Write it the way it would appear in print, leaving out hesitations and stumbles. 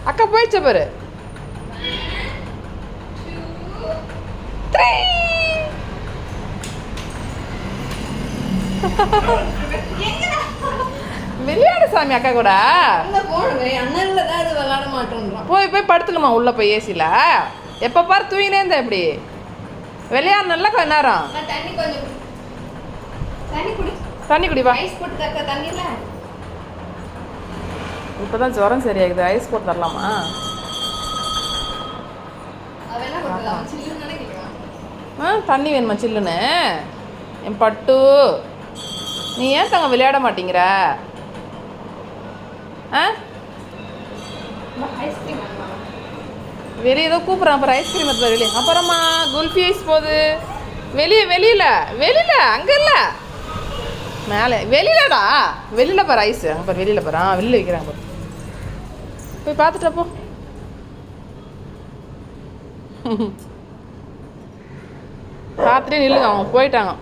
அக்கா போயிடுச்ச பாரு. 3 விளையாடு சாமி அக்கா கூட. போய் போய் படுத்துக்கமா உள்ள போய் ஏசியில். எப்போ பாரு தூங்கினே இருந்தா எப்படி? விளையாடு நல்லா கொஞ்ச நேரம். தண்ணி குடிவா. இப்போதான் ஜுரம் சரியாகுது. ஐஸ் போட்டு தரலாமா? தண்ணி வேணுமா சில்லுன்னு? என் பட்டு நீ ஏன் தங்க விளையாட மாட்டேங்கிற? வெளியே ஏதோ கூப்பிட்றான். அப்புறம் ஐஸ்கிரீம் எடுத்து வெளியே. அப்புறமா குல்ஃபி ஐஸ் போகுது வெளியில் அங்கே இல்லை மேலே வெளியிலடா. வெளியில் பாரு ஐஸ். அங்கே பாரு வெளியில் பாரு. வெளியில் வைக்கிறாங்க பாரு. போய் பார்த்துட்டப்போ. பார்த்துட்டே நில்லுங்க. அவங்க போயிட்டாங்க.